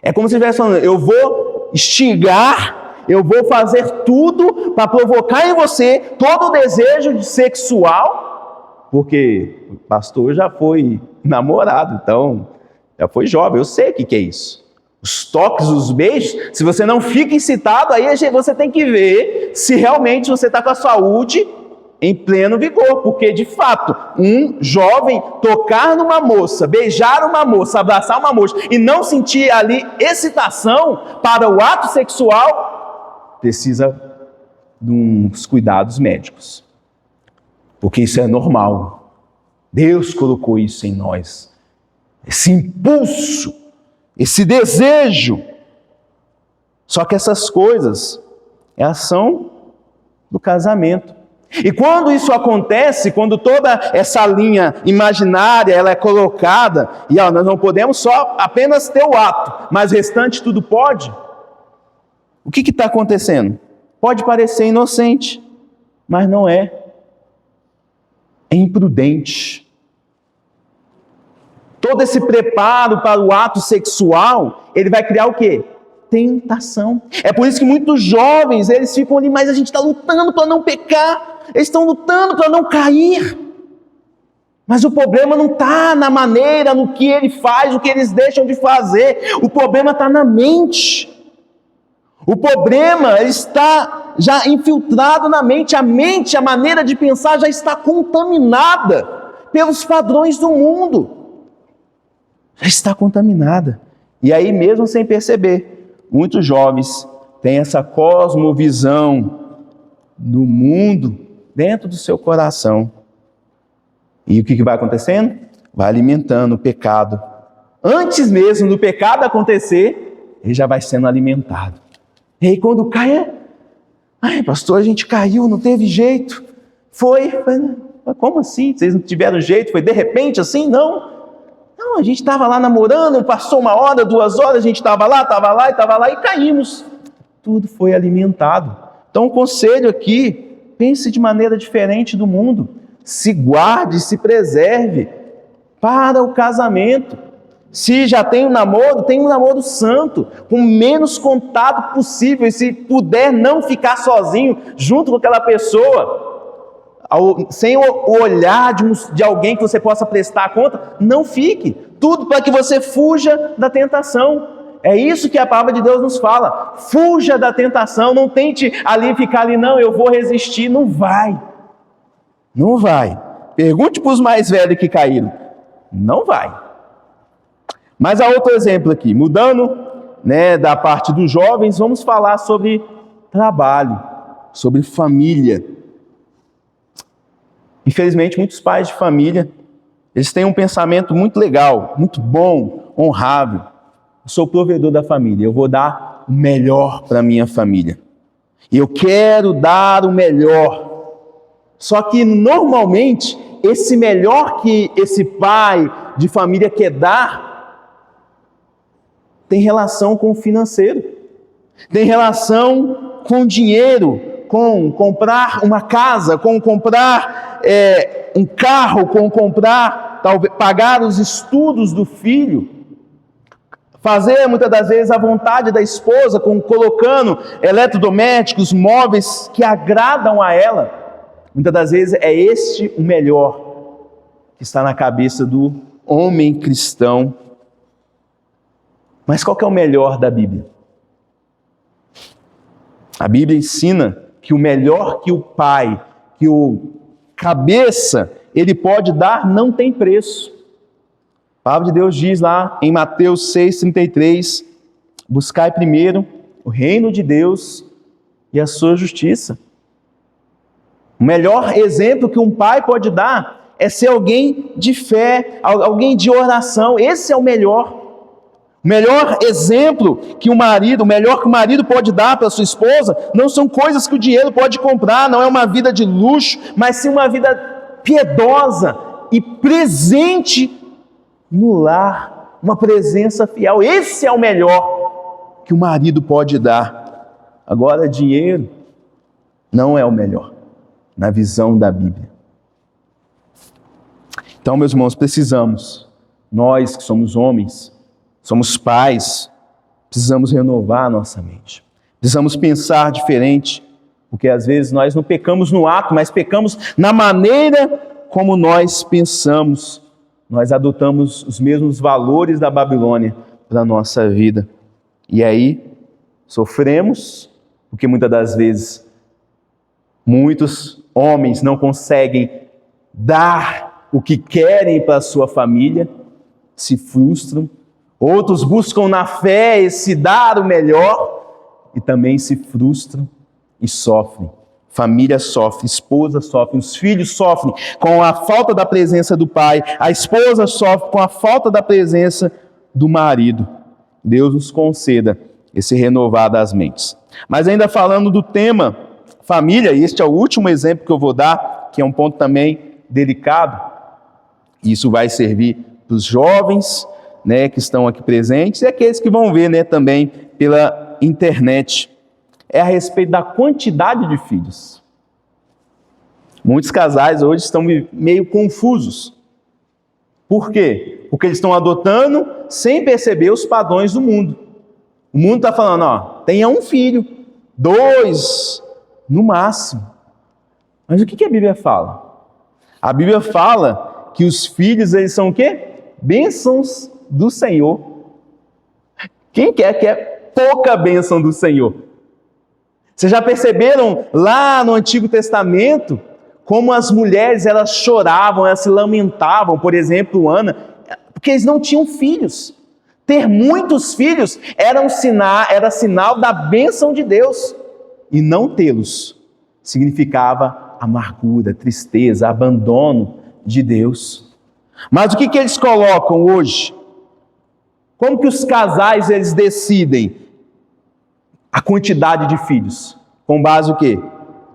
É como se estivesse falando, eu vou instigar, eu vou fazer tudo para provocar em você todo o desejo sexual, porque o pastor já foi namorado, então já foi jovem, eu sei o que é isso. Os toques, os beijos, se você não fica excitado, aí você tem que ver se realmente você está com a saúde em pleno vigor, porque de fato, um jovem tocar numa moça, beijar uma moça, abraçar uma moça e não sentir ali excitação para o ato sexual, precisa de uns cuidados médicos, porque isso é normal. Deus colocou isso em nós, esse impulso, esse desejo. Só que essas coisas, elas são do casamento. E quando isso acontece, quando toda essa linha imaginária ela é colocada, e nós não podemos só apenas ter o ato, mas o restante tudo pode, o que está acontecendo? Pode parecer inocente, mas não é. É imprudente. Todo esse preparo para o ato sexual, ele vai criar o quê? Tentação. É por isso que muitos jovens, eles ficam ali, mas a gente está lutando para não pecar, eles estão lutando para não cair. Mas o problema não está na maneira, no que ele faz, o que eles deixam de fazer. O problema está na mente. O problema está já infiltrado na mente. A maneira de pensar já está contaminada pelos padrões do mundo. Já está contaminada. E aí, mesmo sem perceber, muitos jovens têm essa cosmovisão do mundo dentro do seu coração. E o que vai acontecendo? Vai alimentando o pecado. Antes mesmo do pecado acontecer, ele já vai sendo alimentado. E aí quando cai, pastor, a gente caiu, não teve jeito. Foi, como assim? Vocês não tiveram jeito? Foi de repente assim? Não, a gente estava lá namorando, passou 1 hora, 2 horas, a gente estava lá e caímos. Tudo foi alimentado. Então o conselho aqui, pense de maneira diferente do mundo. Se guarde, se preserve para o casamento. Se já tem um namoro santo, com menos contato possível. E se puder não ficar sozinho junto com aquela pessoa, sem o olhar de alguém que você possa prestar conta, não fique. Tudo para que você fuja da tentação. É isso que a palavra de Deus nos fala. Fuja da tentação, não tente ali ficar ali, não, eu vou resistir. Não vai. Não vai. Pergunte para os mais velhos que caíram. Não vai. Mas há outro exemplo aqui. Mudando, da parte dos jovens, vamos falar sobre trabalho, sobre família. Infelizmente, muitos pais de família, eles têm um pensamento muito legal, muito bom, honrável. Eu sou o provedor da família, eu vou dar o melhor para a minha família. E eu quero dar o melhor. Só que, normalmente, esse melhor que esse pai de família quer dar, tem relação com o financeiro. Tem relação com o dinheiro, com comprar uma casa, com comprar um carro, com comprar, talvez, pagar os estudos do filho. Fazer, muitas das vezes, a vontade da esposa, colocando eletrodomésticos, móveis que agradam a ela. Muitas das vezes é este o melhor que está na cabeça do homem cristão. Mas qual que é o melhor da Bíblia? A Bíblia ensina que o melhor que o pai, que o cabeça, ele pode dar, não tem preço. A palavra de Deus diz lá em Mateus 6,33, buscai primeiro o reino de Deus e a sua justiça. O melhor exemplo que um pai pode dar é ser alguém de fé, alguém de oração. Esse é o melhor. O melhor exemplo que o melhor que o marido pode dar para sua esposa, não são coisas que o dinheiro pode comprar, não é uma vida de luxo, mas sim uma vida piedosa e presente no lar, uma presença fiel. Esse é o melhor que o marido pode dar. Agora, dinheiro não é o melhor, na visão da Bíblia. Então, meus irmãos, precisamos, nós que somos homens, somos pais, precisamos renovar a nossa mente. Precisamos pensar diferente, porque às vezes nós não pecamos no ato, mas pecamos na maneira como nós pensamos. Nós adotamos os mesmos valores da Babilônia para a nossa vida. E aí, sofremos, porque muitas das vezes, muitos homens não conseguem dar o que querem para a sua família, se frustram. Outros buscam na fé esse dar o melhor e também se frustram e sofrem. Família sofre, esposa sofre, os filhos sofrem com a falta da presença do pai, a esposa sofre com a falta da presença do marido. Deus nos conceda esse renovar das mentes. Mas ainda falando do tema família, e este é o último exemplo que eu vou dar, que é um ponto também delicado, e isso vai servir para os jovens, que estão aqui presentes, e aqueles que vão ver, também pela internet. É a respeito da quantidade de filhos. Muitos casais hoje estão meio confusos. Por quê? Porque eles estão adotando sem perceber os padrões do mundo. O mundo está falando, tenha um filho, 2, no máximo. Mas o que a Bíblia fala? A Bíblia fala que os filhos, eles são o quê? Bênçãos do Senhor. Quem quer pouca bênção do Senhor? Vocês já perceberam lá no Antigo Testamento como as mulheres, elas choravam, elas se lamentavam, por exemplo, Ana, porque eles não tinham filhos. Ter muitos filhos era sinal da bênção de Deus, e não tê-los significava amargura, tristeza, abandono de Deus. Mas o que eles colocam hoje? Como que os casais eles decidem a quantidade de filhos? Com base o quê?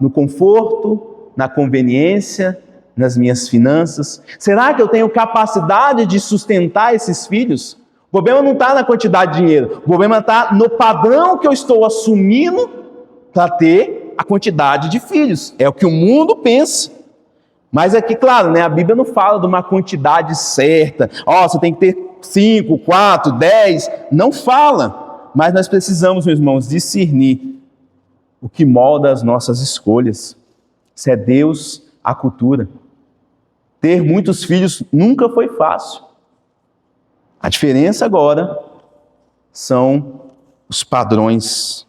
No conforto, na conveniência, nas minhas finanças. Será que eu tenho capacidade de sustentar esses filhos? O problema não está na quantidade de dinheiro. O problema está no padrão que eu estou assumindo para ter a quantidade de filhos. É o que o mundo pensa. Mas aqui, claro, a Bíblia não fala de uma quantidade certa. Você tem que ter 5, 4, 10. Não fala. Mas nós precisamos, meus irmãos, discernir o que molda as nossas escolhas. Se é Deus, a cultura. Ter muitos filhos nunca foi fácil. A diferença agora são os padrões.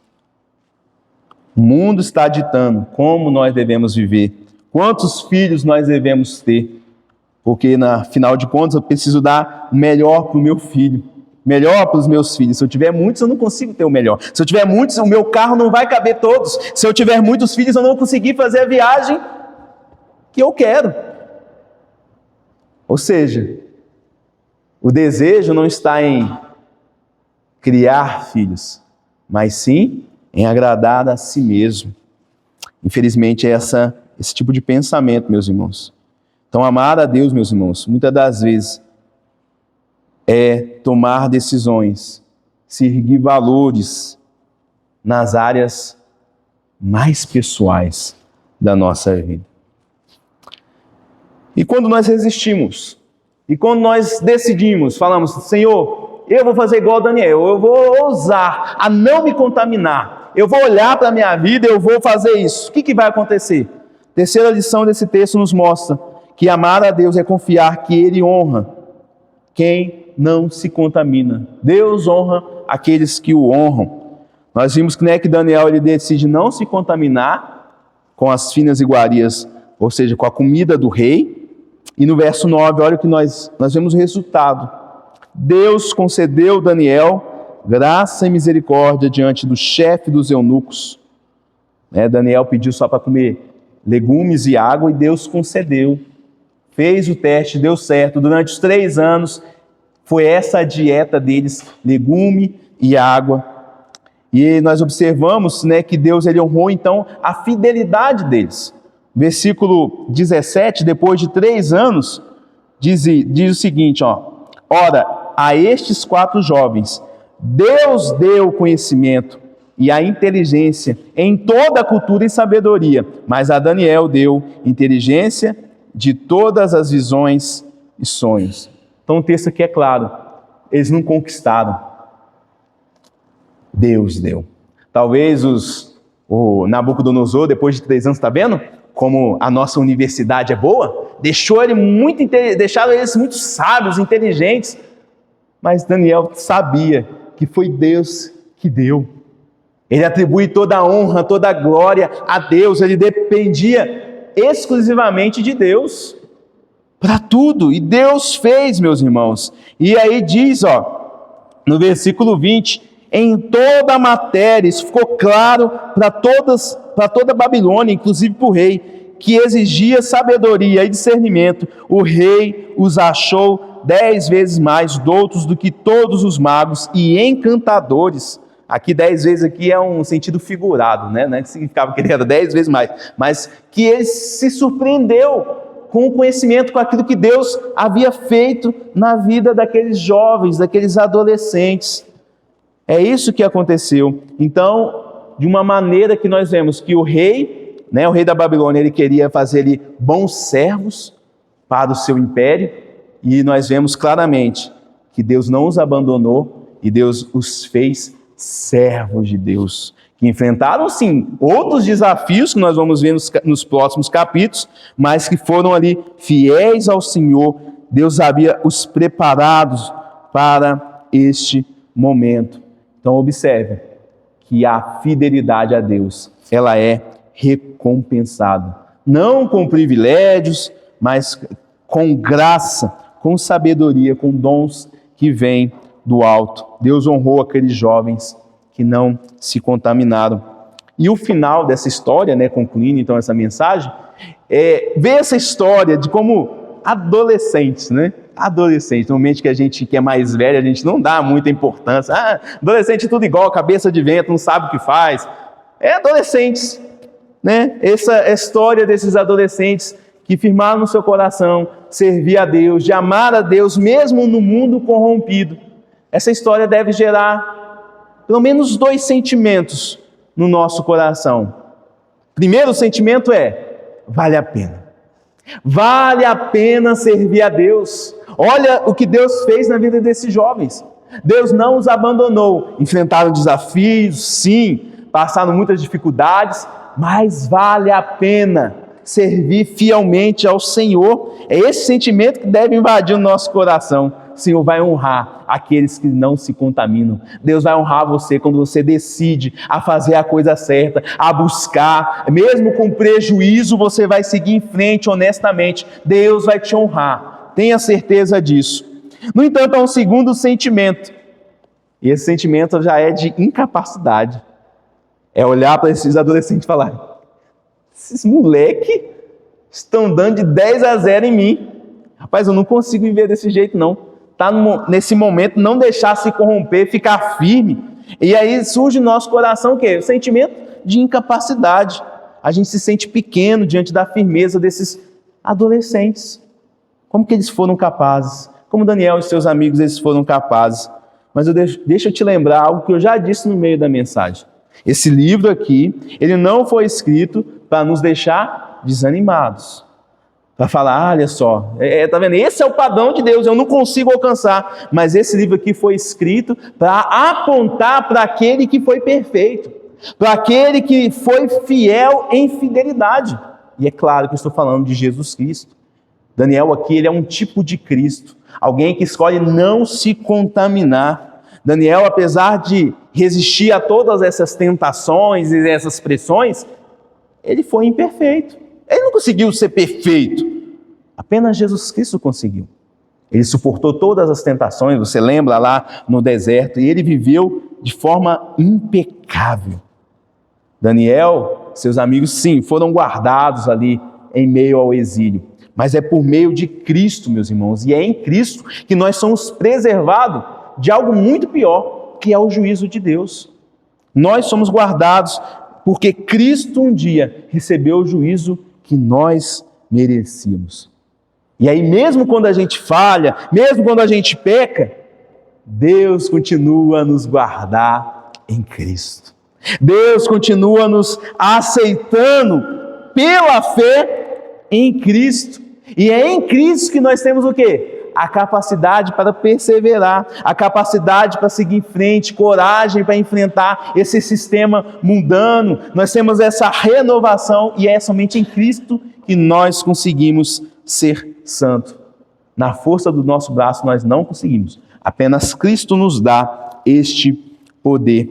O mundo está ditando como nós devemos viver, quantos filhos nós devemos ter, porque, afinal de contas, eu preciso dar o melhor para o meu filho, melhor para os meus filhos. Se eu tiver muitos, eu não consigo ter o melhor. Se eu tiver muitos, o meu carro não vai caber todos. Se eu tiver muitos filhos, eu não vou conseguir fazer a viagem que eu quero. Ou seja, o desejo não está em criar filhos, mas sim em agradar a si mesmo. Infelizmente, é esse tipo de pensamento, meus irmãos. Então, amar a Deus, meus irmãos, muitas das vezes é tomar decisões, seguir valores nas áreas mais pessoais da nossa vida. E quando nós resistimos, e quando nós decidimos, falamos, Senhor, eu vou fazer igual a Daniel, eu vou ousar a não me contaminar, eu vou olhar para a minha vida, eu vou fazer isso. O que vai acontecer? Terceira lição desse texto nos mostra que amar a Deus é confiar que Ele honra quem não se contamina. Deus honra aqueles que o honram. Nós vimos que Daniel ele decide não se contaminar com as finas iguarias, ou seja, com a comida do rei. E no verso 9, olha o que nós vemos o resultado. Deus concedeu a Daniel graça e misericórdia diante do chefe dos eunucos. Daniel pediu só para comer legumes e água e Deus concedeu. Fez o teste, deu certo. Durante os 3 anos, foi essa a dieta deles, legume e água. E nós observamos que Deus ele honrou então a fidelidade deles. Versículo 17, depois de 3 anos, diz o seguinte, ora, a estes 4 jovens, Deus deu conhecimento e a inteligência em toda a cultura e sabedoria, mas a Daniel deu inteligência de todas as visões e sonhos. Então o texto aqui é claro, eles não conquistaram, Deus deu. Talvez o Nabucodonosor, depois de 3 anos, está vendo como a nossa universidade é boa? Deixaram eles muito sábios, inteligentes, mas Daniel sabia que foi Deus que deu. Ele atribui toda a honra, toda a glória a Deus, ele dependia exclusivamente de Deus para tudo, e Deus fez, meus irmãos. E aí diz, no versículo 20, em toda a matéria, isso ficou claro para toda a Babilônia, inclusive para o rei, que exigia sabedoria e discernimento. O rei os achou 10 vezes mais doutos do que todos os magos e encantadores. Aqui 10 vezes aqui é um sentido figurado, né? Não significava que ele era 10 vezes mais, mas que ele se surpreendeu com o conhecimento, com aquilo que Deus havia feito na vida daqueles jovens, daqueles adolescentes. É isso que aconteceu. Então, de uma maneira que nós vemos que o rei da Babilônia, ele queria fazer bons servos para o seu império, e nós vemos claramente que Deus não os abandonou e Deus os fez servos de Deus, que enfrentaram sim outros desafios que nós vamos ver nos próximos capítulos, mas que foram ali fiéis ao Senhor. Deus havia os preparados para este momento. Então observe que a fidelidade a Deus, ela é recompensada, não com privilégios, mas com graça, com sabedoria, com dons que vêm do alto. Deus honrou aqueles jovens que não se contaminaram. E o final dessa história, concluindo então essa mensagem, ver essa história de como adolescentes, adolescentes, normalmente que a gente que é mais velho, a gente não dá muita importância. Adolescente é tudo igual, cabeça de vento, não sabe o que faz. Adolescentes, essa história desses adolescentes que firmaram no seu coração servir a Deus, de amar a Deus, mesmo no mundo corrompido. Essa história deve gerar pelo menos 2 sentimentos no nosso coração. Primeiro sentimento vale a pena. Vale a pena servir a Deus. Olha o que Deus fez na vida desses jovens. Deus não os abandonou. Enfrentaram desafios, sim, passaram muitas dificuldades, mas vale a pena servir fielmente ao Senhor. É esse sentimento que deve invadir o nosso coração. o Senhor vai honrar aqueles que não se contaminam. Deus vai honrar você quando você decide a fazer a coisa certa, a buscar, mesmo com prejuízo, você vai seguir em frente honestamente. Deus vai te honrar, tenha certeza disso. No entanto, há um segundo sentimento, e esse sentimento já é de incapacidade. É olhar para esses adolescentes e falar: esses moleques estão dando de 10-0 em mim. Rapaz, eu não consigo viver desse jeito não. Tá nesse momento, não deixar se corromper, ficar firme. E aí surge no nosso coração o quê? O sentimento de incapacidade. A gente se sente pequeno diante da firmeza desses adolescentes. Como que eles foram capazes? Como Daniel e seus amigos eles foram capazes? Mas deixa eu te lembrar algo que eu já disse no meio da mensagem. Esse livro aqui, ele não foi escrito para nos deixar desanimados. Para falar, olha só, tá vendo? Esse é o padrão de Deus, eu não consigo alcançar. Mas esse livro aqui foi escrito para apontar para aquele que foi perfeito, para aquele que foi fiel em fidelidade. E é claro que eu estou falando de Jesus Cristo. Daniel aqui, ele é um tipo de Cristo, alguém que escolhe não se contaminar. Daniel, apesar de resistir a todas essas tentações e essas pressões, ele foi imperfeito. Ele não conseguiu ser perfeito. Apenas Jesus Cristo conseguiu. Ele suportou todas as tentações, você lembra lá no deserto, e ele viveu de forma impecável. Daniel, seus amigos, sim, foram guardados ali em meio ao exílio. Mas é por meio de Cristo, meus irmãos, e é em Cristo que nós somos preservados de algo muito pior, que é o juízo de Deus. Nós somos guardados porque Cristo um dia recebeu o juízo que nós merecíamos. E aí, mesmo quando a gente falha, mesmo quando a gente peca, Deus continua a nos guardar em Cristo. Deus continua nos aceitando pela fé em Cristo. E é em Cristo que nós temos o quê? A capacidade para perseverar, a capacidade para seguir em frente, coragem para enfrentar esse sistema mundano. Nós temos essa renovação e é somente em Cristo que nós conseguimos ser santo. Na força do nosso braço nós não conseguimos. Apenas Cristo nos dá este poder.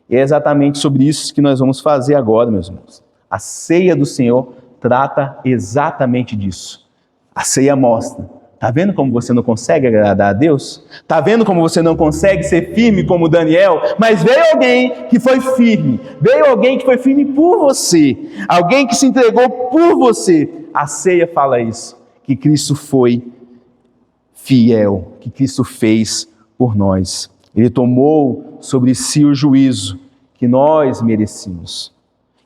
E é exatamente sobre isso que nós vamos fazer agora, meus irmãos. A ceia do Senhor trata exatamente disso. A ceia mostra. Está vendo como você não consegue agradar a Deus? Está vendo como você não consegue ser firme como Daniel? Mas veio alguém que foi firme. Veio alguém que foi firme por você. Alguém que se entregou por você. A ceia fala isso. Que Cristo foi fiel. Que Cristo fez por nós. Ele tomou sobre si o juízo que nós merecíamos.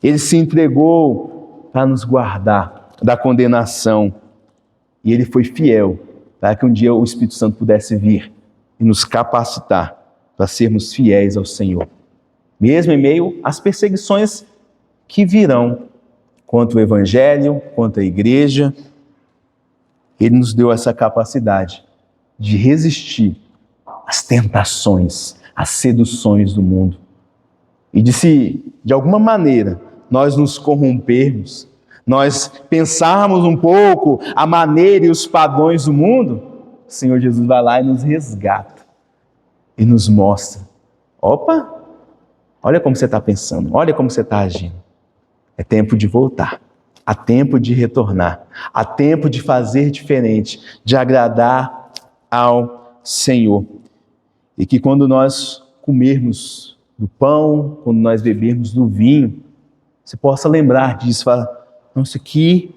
Ele se entregou para nos guardar da condenação. E ele foi fiel para que um dia o Espírito Santo pudesse vir e nos capacitar para sermos fiéis ao Senhor. Mesmo em meio às perseguições que virão contra o Evangelho, contra a igreja, ele nos deu essa capacidade de resistir às tentações, às seduções do mundo. E de alguma maneira, nós nos corrompermos, nós pensarmos um pouco a maneira e os padrões do mundo, o Senhor Jesus vai lá e nos resgata e nos mostra: opa, olha como você está pensando, olha como você está agindo. É tempo de voltar, há tempo de retornar, há tempo de fazer diferente, de agradar ao Senhor. E que quando nós comermos do pão, quando nós bebermos do vinho, você possa lembrar disso, falar: não, isso aqui,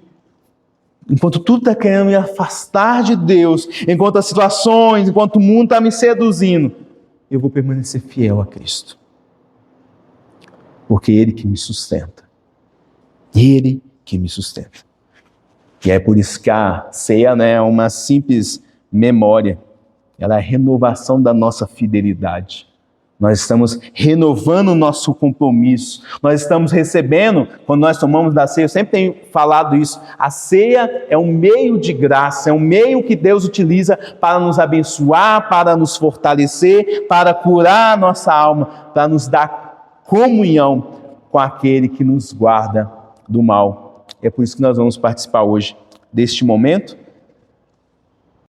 enquanto tudo está querendo me afastar de Deus, enquanto as situações, enquanto o mundo está me seduzindo, eu vou permanecer fiel a Cristo. Porque Ele que me sustenta. Ele que me sustenta. E é por isso que a ceia não é uma simples memória, ela é a renovação da nossa fidelidade. Nós estamos renovando o nosso compromisso. Nós estamos recebendo, quando nós tomamos da ceia, eu sempre tenho falado isso, a ceia é um meio de graça, é um meio que Deus utiliza para nos abençoar, para nos fortalecer, para curar a nossa alma, para nos dar comunhão com aquele que nos guarda do mal. É por isso que nós vamos participar hoje deste momento